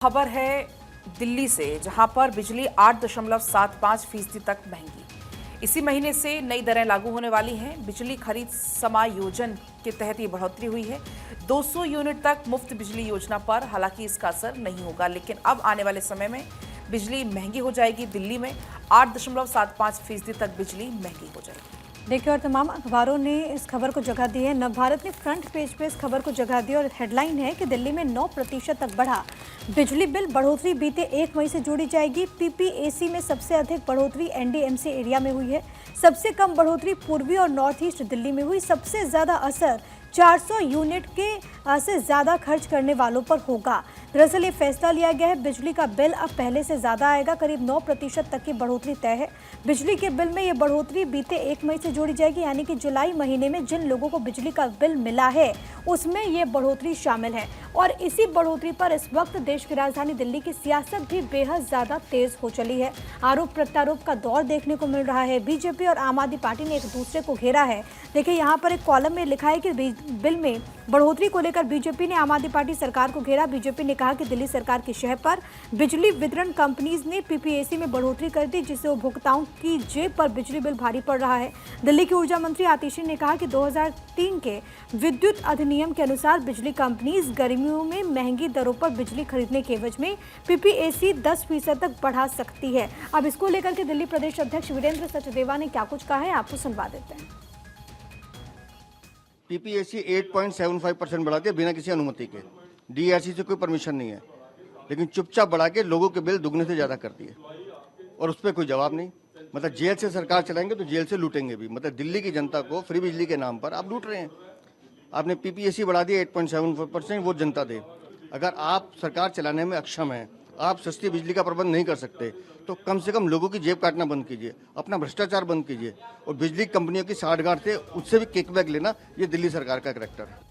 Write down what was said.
खबर है दिल्ली से, जहां पर बिजली 8.75% तक महंगी। इसी महीने से नई दरें लागू होने वाली हैं। बिजली खरीद समायोजन के तहत ये बढ़ोतरी हुई है। 200 यूनिट तक मुफ्त बिजली योजना पर हालांकि इसका असर नहीं होगा, लेकिन अब आने वाले समय में बिजली महंगी हो जाएगी। दिल्ली में 8.75% तक बिजली महंगी हो जाएगी। देखिए, और तमाम अखबारों ने इस खबर को जगह दी है। नवभारत ने फ्रंट पेज पे इस खबर को जगह दी और हेडलाइन है कि दिल्ली में 9% तक बढ़ा बिजली बिल। बढ़ोतरी बीते 1 मई से जोड़ी जाएगी। पीपीएसी में सबसे अधिक बढ़ोतरी एनडीएमसी एरिया में हुई है। सबसे कम बढ़ोतरी पूर्वी और नॉर्थ ईस्ट दिल्ली में हुई। सबसे ज्यादा असर 400 यूनिट के से ज़्यादा खर्च करने वालों पर होगा। दरअसल ये फैसला लिया गया है। बिजली का बिल अब पहले से ज़्यादा आएगा। करीब 9% तक की बढ़ोतरी तय है। बिजली के बिल में ये बढ़ोतरी बीते 1 मई से जोड़ी जाएगी, यानी कि जुलाई महीने में जिन लोगों को बिजली का बिल मिला है उसमें ये बढ़ोतरी शामिल है। और इसी बढ़ोतरी पर इस वक्त देश की राजधानी दिल्ली की सियासत भी बेहद ज़्यादा तेज हो चली है। आरोप प्रत्यारोप का दौर देखने को मिल रहा है। बीजेपी और आम आदमी पार्टी ने एक दूसरे को घेरा है। देखिए, यहाँ पर एक कॉलम में लिखा है कि बिल में बढ़ोतरी को लेकर बीजेपी ने आम आदमी पार्टी सरकार को घेरा। बीजेपी ने कहा कि दिल्ली सरकार की शह पर बिजली वितरण कंपनीज ने पीपीएसी में बढ़ोतरी कर दी, जिससे उपभोक्ताओं की जेब पर बिजली बिल भारी पड़ रहा है। दिल्ली की ऊर्जा मंत्री आतिशी ने कहा कि 2003 के विद्युत अधिनियम के अनुसार बिजली कंपनीज गर्मियों में महंगी दरों पर बिजली खरीदने के एवज में पीपीएसी 10% तक बढ़ा सकती है। अब इसको लेकर के दिल्ली प्रदेश अध्यक्ष वीरेंद्र सचदेवा ने क्या कुछ कहा है, आपको सुनवा देते हैं। पीपीएसी 8.75% बढ़ाती है बिना किसी अनुमति के। डीआरसी से कोई परमिशन नहीं है, लेकिन चुपचाप बढ़ा के लोगों के बिल दुगने से ज़्यादा करती है और उस पर कोई जवाब नहीं। मतलब जेल से सरकार चलाएंगे तो जेल से लूटेंगे भी। मतलब दिल्ली की जनता को फ्री बिजली के नाम पर आप लूट रहे हैं। आपने पीपीएसी बढ़ा दिया 8.75%, वो जनता दे। अगर आप सरकार चलाने में अक्षम हैं, आप सस्ती बिजली का प्रबंध नहीं कर सकते, तो कम से कम लोगों की जेब काटना बंद कीजिए, अपना भ्रष्टाचार बंद कीजिए और बिजली कंपनियों की साठगांठ से उससे भी किकबैक लेना, ये दिल्ली सरकार का करैक्टर है।